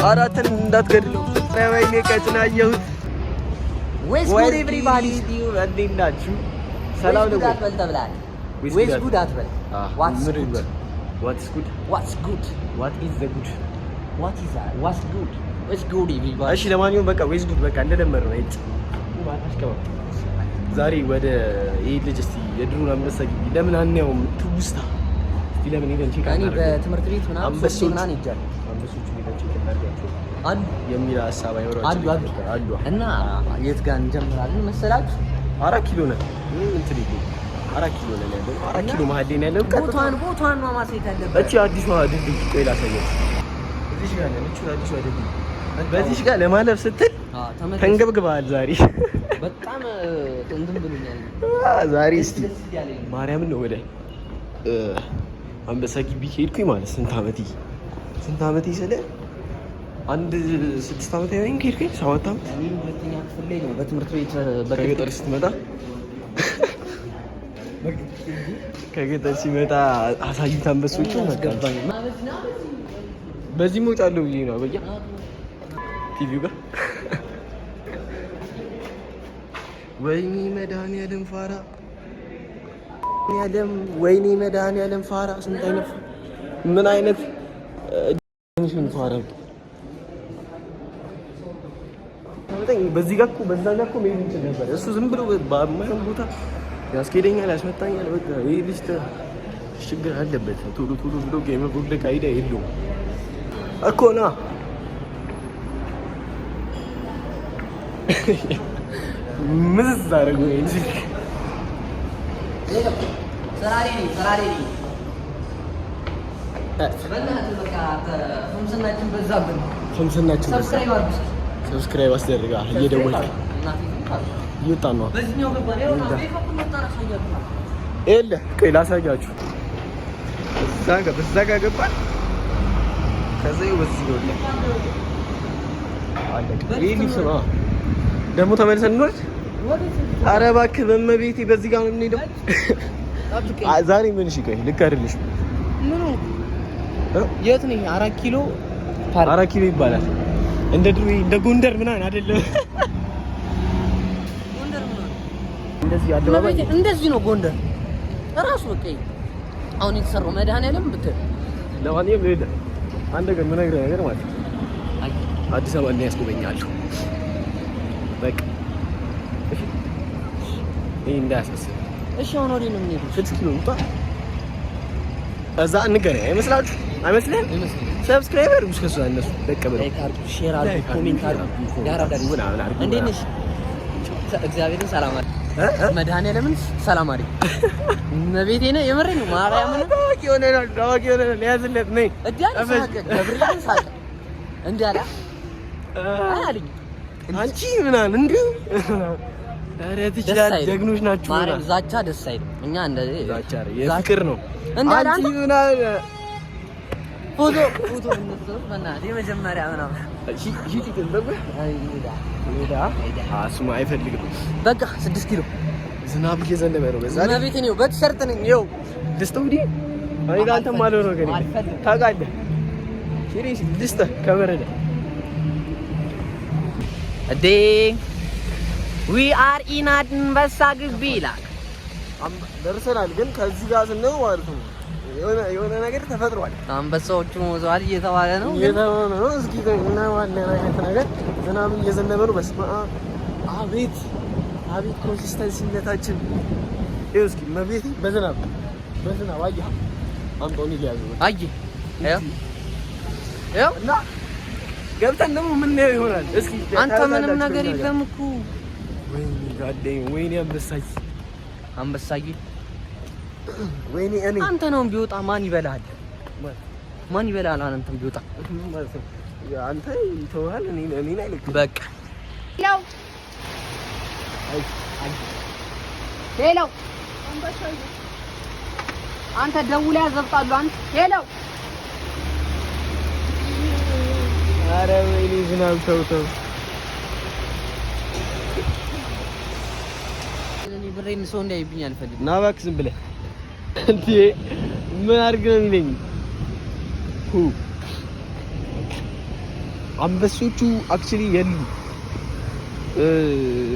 አራትን እንዳትገድለው ወይኔ ቀጭናየሁት Where's good everybody? እንዴት ናችሁ? ሰላም ነው። Where's good አትበል። What's good? What's good? What's good? What is the good? What is that? What's good? Where's good everybody? እሺ ለማንኛውም በቃ where's good በቃ እንደደመረው ነው። ዛሬ ወደ ይሄ ልጅ እስቲ የድሮን አንበሳ ግቢ ለምን አናየውም? ትውስታ እስቲ ለምን ሄደን ቼክ እኔ በትምህርት ቤት ምናምን አንበሶቹን ይጃል አንበሶቹን ሄደን ቼክ እናድርጋቸው አሉ የሚል ሀሳብ አይወራችሁ አሉ እና የት ጋር እንጀምራለን መሰላችሁ? 4 ኪሎ ነን እንትን ይገኝ 4 ኪሎ ነን ያለው 4 ኪሎ መሀል ላይ ያለው ቦታን ነው ማሳየት ያለበት። እቺ አዲሷ ድልድይ ቆይ ላሳያችሁ። እዚህ ጋር ነው እቺ አዲሷ ድልድይ በዚህ ጋር ለማለፍ ስትል ተንገብግባል ዛሬ በጣም እንትን ብሎኛል ዛሬ። እስቲ ማርያምን ነው ወደ አንበሳ ግቢ ከሄድኩኝ ማለት ስንት አመት ስለ አንድ 6 አመት አይሆንም ከሄድኩኝ 7 አመት ሁለተኛ ክፍል ላይ ነው በትምህርት ቤት ከገጠር ስትመጣ ከገጠር ሲመጣ አሳይት አንበሶቹን መገባኝ በዚህ ሞጫለሁ ብዬ ነው በያ ቲቪው ጋር ወይኔ መድኃኒዓለም ፋራ ወይኔ መድኃኒዓለም ፋራ ስንት አይነት ምን አይነት ፋራ በዚህ ጋር እኮ በዛ ጋር እኮ መሄድ እንችል ነበር። እሱ ዝም ብሎ በማይሆን ቦታ ያስኬደኛል ያስመጣኛል። በቃ ይሄ ልጅ ችግር አለበት። ቶሎ ብሎ ጌም ቦርድ አይዳ የለውም እኮ ና ምንስ አደረገው እንጂ ሰራሪ በእናትህ በቃ ፈምስናችን በዛብን። ሰብስክራይብ አስደርጋ እየደወልክ እየወጣን ነው። በዚህኛው ገባን ያው ቤካፕ መጣራ ሳያችሁ ኤለ ቆይ ላሳያችሁ። በዛ ጋር ገባን። ከዛው በዚህ ነው አለ ይሄ ሊሰራ ደግሞ ተመልሰን እንወርድ። ኧረ እባክህ በመቤቴ በዚህ ጋር ነው የምንሄደው። ዛሬ ምን እሺ ቆይ ልክ አይደለሽ። ምን የት ነኝ? 4 ኪሎ ይባላል። እንደ ድሮ እንደ ጎንደር ምናምን አይደለም። ጎንደር ምናምን እንደዚህ አደባባይ እንደዚህ ነው ጎንደር እራሱ። በቃ አሁን የተሰራው መድኃኒዓለም ብትል ለማንኛውም ሄደ አንድ ነገር የምነግርህ ነገር ማለት ነው አዲስ አበባ ላይ ያስጎበኛለሁ። በቃ እሺ ይሄ እንዳያስመስል። እሺ አሁን ወዴት ነው የምንሄደው? 6 ኪሎ እንኳን እዛ እንገናኝ አይመስላችሁ? አይመስልም? ሰብስክራይብ አድርጉ። እስከሱ እነሱ ደቀበሉ ላይክ አድርጉ፣ ሼር አድርጉ፣ ኮሜንት አድርጉ። ያራዳሉ ምናምን አድርጉ። እንዴት ነሽ? እግዚአብሔርን ሰላም አለኝ። መድኃኒዓለምን ሰላም አለኝ። መቤቴ ነው የምሬን ነው። ማርያምን ዳዋቂ ሆነ ያዝለት ነኝ እዲያ ሳቀ ገብርኤልን ሳቀ እንዲያላ አለኝ። አንቺ ምናምን እንዲሁ ኧረ ትችላለህ። ጀግኖች ናችሁ። ማርያም ዛቻ ደስ አይልም። እኛ እንደዚህ ዛቻ የፍቅር ነው። አንቺ ምናምን ፎቶ እንነሳ በእናትህ የመጀመሪያ ምናምን እሺ እሱማ አይፈልግም። በቃ 6 ኪሎ ዝናብ እየዘነበ ነው። በዛ ላይ ቤቴ ነው በቲሸርት ነኝ። ይኸው ደስተው ዲ አይ ጋንተ ማለት ነው ገኔ ታውቃለህ። ሲሪየስ ደስታ ከበረደ እዴ we are in አንበሳ ግቢ ይላል። ደርሰናል። ግን ከዚህ ጋር ስንለው ማለት ነው የሆነ ነገር ተፈጥሯል። አንበሳዎቹ ሞተዋል እየተባለ ነው። እስኪ እናየዋለን አይነት ነገር። ዝናብ እየዘነበ ነው። በስመ አብ አቤት ኮንሲስተንሲነታችን። ይኸው እስኪ መቤቴ በዝናብ አየህ አንቶኒ ሊያዙ አየህ ይኸው እና ገብተን ደግሞ የምናየው ይሆናል። እስኪ አንተ ምንም ነገር የለም እኮ ወይኔ አንበሳዬ ወይኔ እኔ አንተ ነው ቢወጣ ማን ይበላል? አንተም ቢወጣ አንተ ይተዋል። እኔ አይልክ በቃ ያው ሄሎ አንተ ደውለህ ያዘብጣሉ። አንተ ሄሎ ኧረ ወይኔ ዝናብ ተው እኔ ብሬን ሰው እንዳይብኝ አልፈልግም። ና እባክህ ዝም ብለህ እንዴ ምን አድርግ ነው የሚለኝ? አንበሶቹ አክቹሊ የሉም።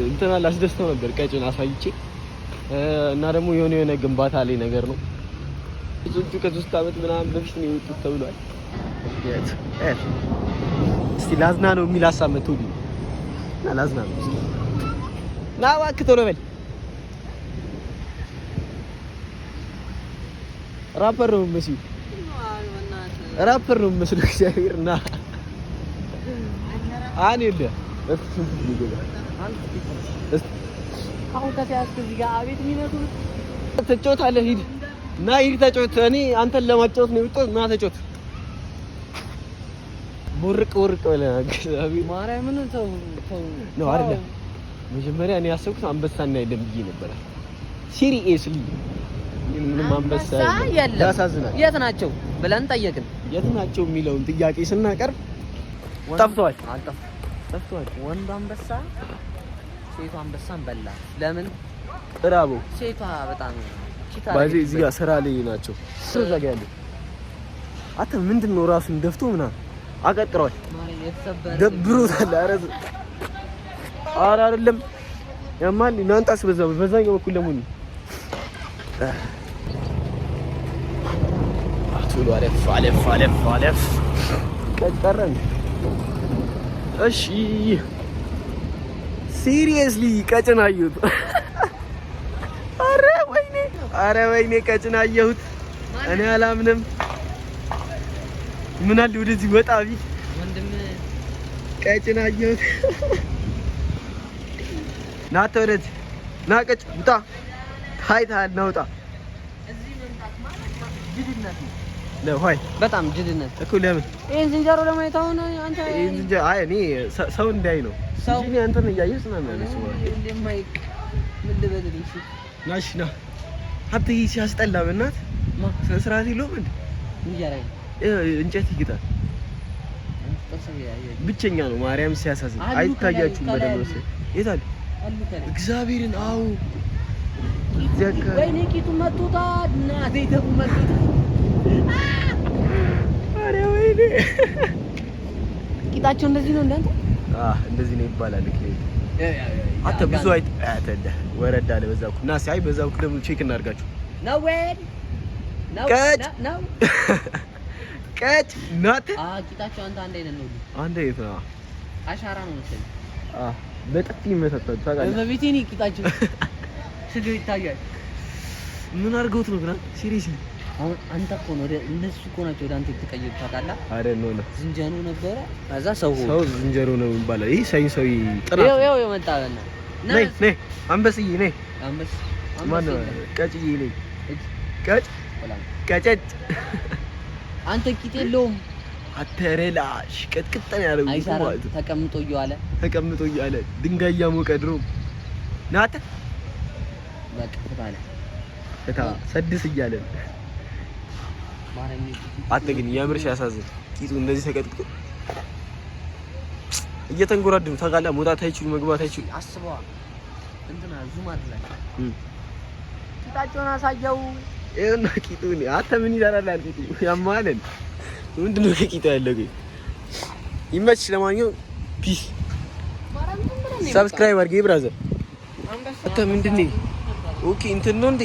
እንትና ላስደስተው ነበር ቀጭን አሳይቼ እና ደግሞ የሆነ ግንባታ ላይ ነገር ነው። ብዙዎቹ ከ3 አመት ምናምን በፊት ነው የወጡት ተብሏል። እስቲ ላዝና ነው የሚል ሀሳብ መጥቶልኝ እና ላዝና ነው እስቲ ና እባክህ ቶሎ በል። ራፐር ነው መስሉ ራፐር ነው መስሉ እግዚአብሔር ና አን የለ አሁን ከተያዝክ እዚህ ጋር አቤት የሚመጡ ትጮታለህ። ሂድ ና ሂድ ተጮት። እኔ አንተን ለማጫወት ነው የወጣሁት። ና ተጮት። ቦርቅ ብለህ እግዚአብሔር ማርያምን ተው ነው አይደል? መጀመሪያ እኔ ያሰብኩት አንበሳና የለም ብዬ ነበር። ሲሪየስሊ ምንም አንበሳ የለም። ያሳዝናል። የት ናቸው ብለን ጠየቅን። የት ናቸው የሚለውን ጥያቄ ስናቀርብ ጠፍተዋል። ጠፍተዋል። ወንዱ አንበሳ ሴቷ አንበሳን በላ። ለምን? እራቦ። ሴቷ በጣም ባዚ እዚህ ጋር ስራ ላይ ናቸው። እዛ ጋር ያለው አተ ምንድነው ራሱን ደፍቶ ምናምን አቀጥሯል። ደብሮታል። ኧረ አይደለም ያማን እናንተስ በዛኛው በኩል ለምን አቱሉ አለፍ ቀጠረን። እሺ ሲሪየስሊ ቀጭን አየሁት። ኧረ ወይኔ ቀጭን አየሁት። እኔ አላምንም። ምን አለ ወደዚህ ወጣ ቢል ወንድም ቀጭን አየሁት። ና ተወደድ ና ቀጭ ውጣ። ታይታል ና ውጣ። እዚህ መምጣት ማለት ጅልነት ነው። ሆይ በጣም ጅልነት እኮ። ለምን ይሄን ዝንጀሮ ለማየት አሁን አንተ ይሄን ዝንጀሮ አይ እኔ ሰው እንዳይ ነው እንጂ አንተን እያየሁት ነው ማለት ነው። እንደማይቅ ምን ልበልልሽ? ናሽ ና ሀብቴ ሲያስጠላ በእናት ስርዓት የለውም እንዴ? እንጀራይ እንጨት ይግጣል። ብቸኛ ነው ማርያም ሲያሳዝን። አይታያችሁም በደምብ የት አለ እግዚአብሔርን? አዎ ወይኔ ቂጡ መጡታ እና ዘይተው መጡታ። አረ ወይኔ ቂጣቸው እንደዚህ ነው እንዳንተ? እንደዚህ ነው ይባላል። አተ ብዙ አይተደ ወረዳ አለ በዛው እና ሳይ በዛው ደግሞ ቼክ እናርጋችሁ ነው ወይ ነው ነው ቀጭ ናት። ቂጣቸው አንድ አይነት ነው። አንድ አይነት ነው። አሻራ ነው መሰለኝ። በጥፊ መተታው ታውቃለህ። በቤቴኒ ቂጣቸው ስግው ይታያል። ምን አድርገውት ነው ግራ? ሲሪየስሊ አሁን አንተ እኮ ነው እነሱ እኮ ናቸው ወደ አንተ የተቀየሩት ታውቃለህ። አይደል ነው ነው ዝንጀሮ ነበረ ከዛ ሰው ዝንጀሮ ነው የሚባለው። ይሄ ሳይንሳዊ ጥናት ያው የመጣበና ነይ አንበስዬ ነይ። አንበስ ማን ነው? ቀጭዬ ነይ። ቀጨጭ አንተ ቂጥ የለውም። አተረላሽ ቅጥቅጥ ነው ያለው ማለት ተቀምጦ እያለ ድንጋይ እያሞቀ ድሮ ናተ በቃ ፈታ ሰድስ እያለ አተ ግን የምርሽ ያሳዝን። ቂጡ እንደዚህ ተቀጥቅጦ እየተንጎራደዱ ታውቃለህ። መውጣት አይችሉ መግባት አይችሉ። አስበዋ እንትና ዙም አድርጋ ቂጣቸውን አሳየው። ይሄና ቂጡ አተ ምን ይላል ቂጡ ያማለን። ምንድነው ከቂጡ ያለው? ይመችሽ። ለማንኛውም ፒስ ሰብስክራይብ አድርጌ ብራዘር። አተ ምንድነው? ኦኬ እንትን ነው እንዴ?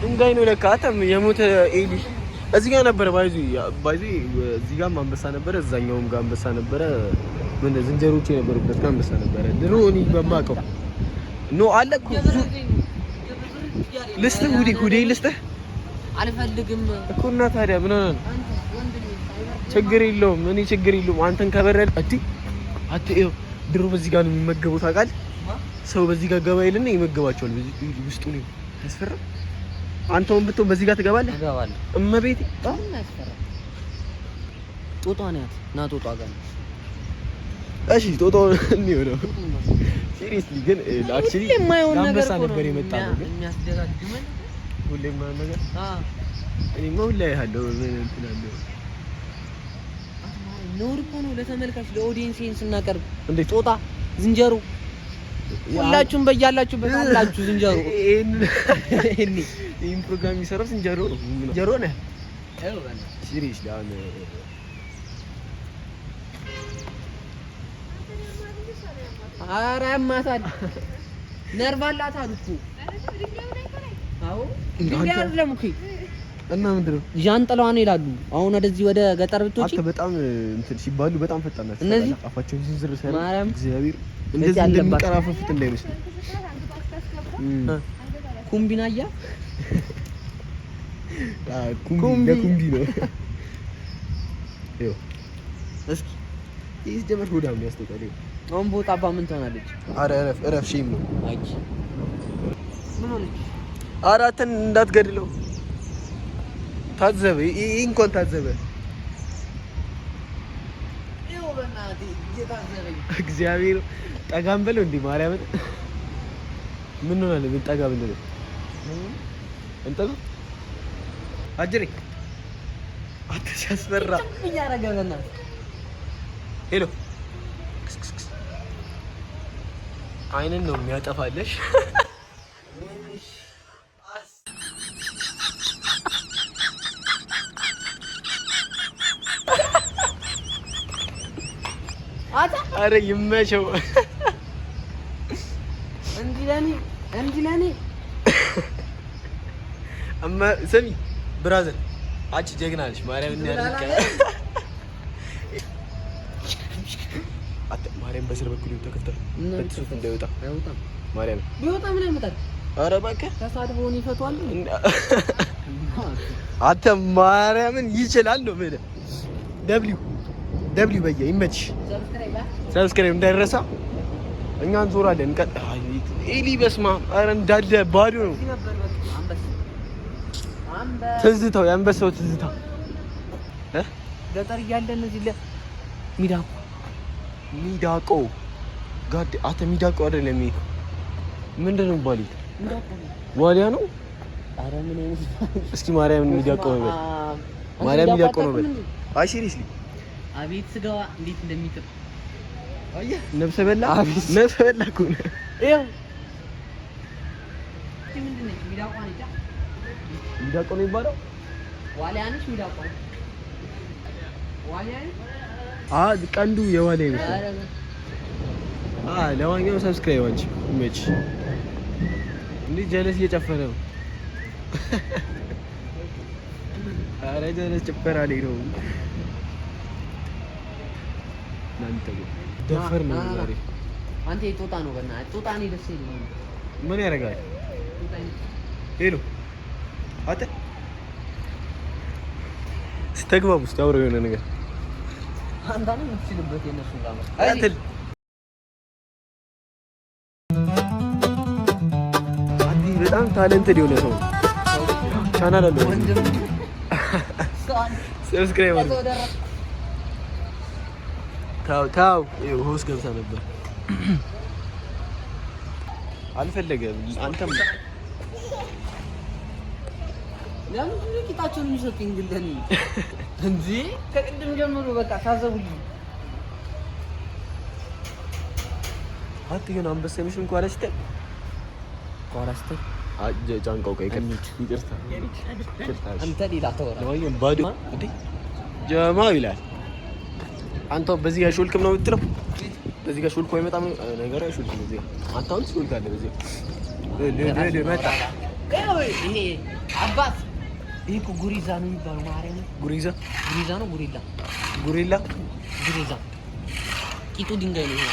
ድንጋይ ነው ለካ። አተ የሞተ ኤሊ እዚህ ጋር ነበር። ባይዙ እዚህ ጋር አንበሳ ነበረ፣ እዛኛውም ጋር አንበሳ ነበረ። ምን ዝንጀሮቹ የነበሩበት ጋር አንበሳ ነበረ። ድሮ እኔ በማውቀው ኖ አለ እኮ ልስጥህ ሁዴ ልስጥህ አልፈልግም እኮ እና ታዲያ ምን ሆነ? ችግር የለውም። እኔ ችግር የለውም። አንተን ከበረደ ይኸው ድሮ በዚህ ጋር ነው የሚመገቡት ታውቃለህ። ሰው በዚህ ጋር ገባ ይልና ይመገባቸዋል። በዚህ ውስጡ ነው ያስፈራ። አንተውን ብትሆን በዚህ ጋር ትገባለህ? እገባለሁ። እመቤቴ በጣም ያስፈራ። ጦጣ ናት ና ጦጣ ጋር እሺ ጦጣ ነው። ሲሪየስሊ ግን አክቹሊ አንበሳ ነበር የመጣው ግን የሚያስደጋግመን ሁሌም ማን ነገር እኔማ ሁሌ ያለው ምን እንትናለው ኖር እኮ ነው ለተመልካች ለኦዲየንስ ስናቀርብ እንዴ ጦጣ ዝንጀሮ ሁላችሁም በያላችሁበት አላችሁ ዝንጀሮ። ይሄን ፕሮግራም የሚሰራው ዝንጀሮ ነው። ዝንጀሮ ነህ? ሲሪየስሊ አሁን ኧረ ያማታል። ነርቭ አላት አሉ እኮ። አዎ ድንጋይ አይደለም እኮ እና ምንድን ነው ዣንጥላዋ ነው ይላሉ። አሁን ወደዚህ ወደ ገጠር ብትወጪ አንተ በጣም እንትን ሲባሉ በጣም ፈጣን ናቸው። እነዚህ አፋቸውን ዝንዝር ሳይሆን ማርያም እግዚአብሔር እንደዚህ እንደሚቀራፈፉት እንዳይመስል ኩምቢናያ ኩምቢ ነው። ይኸው እስኪ ይሄስ ጀመር ሆዳም ያስተቃል። አሁን ቦታባ ምን ትሆናለች? ኧረ እረፍ ሼም ነው። አይ ምን ሆነች? ኧረ አንተን እንዳትገድለው ታዘበ። ይሄ እንኳን ታዘበ። ይኸው በእናትህ እየታዘበኝ እግዚአብሔር ጠጋም በለው እንዴ ማርያምን። ምን ሆናለህ? ምን ጠጋ ብንለው እንጠጋ አጅሬ አትሻስፈራ እያረገ በእናትህ ሄሎ አይንን ነው የሚያጠፋለሽ። አረ ይመቸው። እንዲህ ለኔ እማ ስሚ ብራዘር አንቺ ጀግና ነሽ። ማርያም እንያልከ አተ ማርያም በስር በኩል ተከፍቷል። በትሱት እንዳይወጣ አይወጣም። ማርያም ቢወጣ ምን ያመጣል? ኧረ እባክህ ተሳድቦን ይፈቷል። አተ ማርያምን ይችላል ነው ማለት ደብሊው በየ ይመችሽ። ሰብስክራይብ እንዳይረሳ። እኛ እንዞራለን። ኤሊ በስማ ኧረ እንዳለ ባዶ ነው ትዝታው የአንበሳው ትዝታ ገጠር እያለን እዚህ ሚዳቆ ጋድ አተ ሚዳቆ አይደለም። ይሄ ምንድን ነው ባሊ ዋሊያ ነው። ኧረ ምን አይነት እስኪ ማርያምን ሚዳቆ ነው በል። ማርያም ሚዳቆ ነው በል። አይ ሲሪየስሊ አቤት ስጋዋ እንዴት እንደሚጥም አየህ። ነፍሰ በላ እኮ ነው። ይኸው ምንድን ነች? ሚዳቋ ነች። ሚዳቆ ነው የሚባለው። ዋሊያ ነች። ሚዳቋ ዋሊያ ቀንዱ የዋሊያ ይመስላል። ለማንኛውም ሰብስክራይብ አንቺ መች እንዴ ጀለስ እየጨፈረ ነው። ኧረ ጀለስ ጭፈራ ላይ ነው። እናንተ ደፈር ነው ዛሬ። አንተ የጦጣ ነው በእናትህ ጦጣ ነው ደስ ይላል። ምን ያደርጋል? ሄሎ አተ ስተግባቡ ውስጥ አውረው የሆነ ነገር አንተ ነው የምትችልበት የነሱ ጋር አይተል አዲ በጣም ታለንትድ የሆነ ሰው ቻናል አለው። ሰብስክራይብ አድርጉ። ታው ሆስ ገብታ ነበር አልፈለገም። አንተም ለምን ቂጣቸውን የሚሰጡኝ ግን እንጂ ከቅድም ጀምሮ በቃ ታዘቡኝ። ግን አንበሳ የሚሽን ቋራስተ ጫንቃው ቆይ ይቅርታ አንተ ሌላ ተወራ ነው ባዶ እንዴ ጀማ ይላል። አንተ በዚህ ጋር ሹልክም ነው የምትለው። በዚህ ጋር ሹልኮ አይመጣም ነገር አይሹልክም። በዚህ ጋር አንተ አሁን ሹልክ አለ በዚህ መጣ። ይሄ አባት ይሄ እኮ ጉሪዛ ነው የሚባለው። ማርያም ጉሪዛ ነው ጉሪላ ቂጡ ድንጋይ ነው ይሄ።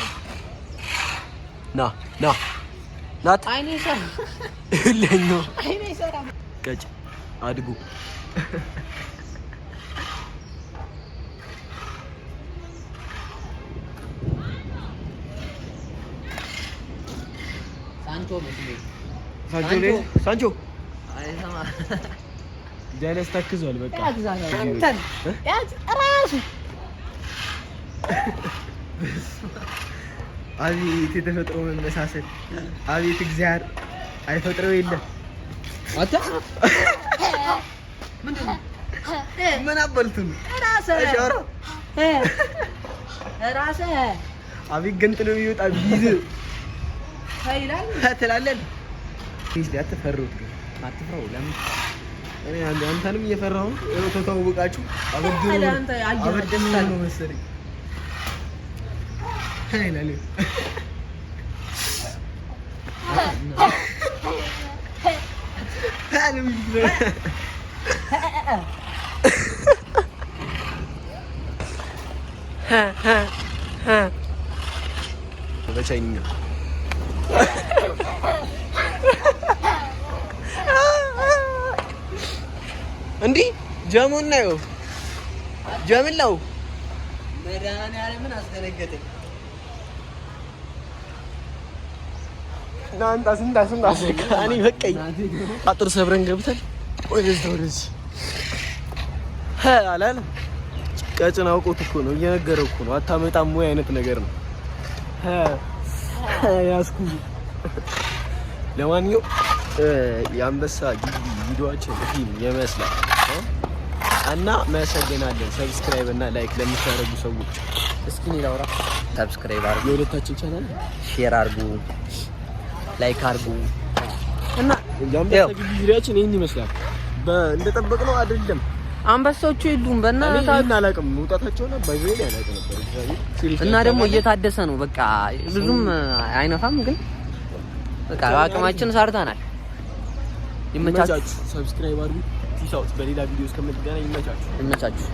ናት አይኔ ሰራ ለኛ አይኔ ሰራ ቀጭ አድጉ ሳንቾ አይሰማ ጀለስ ተክዟል። በቃ ራሱ አቤት የተፈጥሮ መመሳሰል! አቤት እግዚአብሔር አይፈጥረው የለም። አታ ምንድነው? ምን አበልቱን ራስ አቤት ገንጥሎ ይወጣ ቢዝ ታይላል ታተላለን። እሺ አትፈሩት፣ አትፈሩ። ለምን እኔ አንተንም እየፈራሁ ነው። ተተዋወቃችሁ አበድሩ ነው መሰለኝ። በቻይንኛ እንዲህ ጀሙን ነው ጀምላው መድኃኒዓለምን አስደነገጠኝ። ናንታ ስንታ እኔ በቃኝ። አጥር ሰብረን ገብተን ወደዚህ አላለም። ቀጭን አውቆት እኮ ነው እየነገረው እኮ ነው። አታመጣም ወይ አይነት ነገር ነው ያስኩ። ለማንኛውም የአንበሳ ግቢ ቪዲዮአችን ይመስላል እና መሰግናለን። ሰብስክራይብ እና ላይክ ለምታደርጉ ሰዎች እስኪ እኔ ላውራ። ሰብስክራይብ አድርጉ፣ የሁለታችን ቻናል ሼር አድርጉ፣ ላይክ አድርጉ እና የአንበሳ ግቢ ቪዲዮአችን ይሄን ይመስላል። እንደጠበቅነው አይደለም። አንበሳዎቹ የሉም። በእናትህ አላውቅም መውጣታቸውና ባይዘይ አላውቅም ነበር እና ደግሞ እየታደሰ ነው። በቃ ብዙም አይነፋም፣ ግን በቃ አቅማችን ሰርተናል። ይመቻችሁ። ሰብስክራይብ አድርጉ። ፒስ አውት። በሌላ ቪዲዮ እስከምንገናኝ ይመቻችሁ።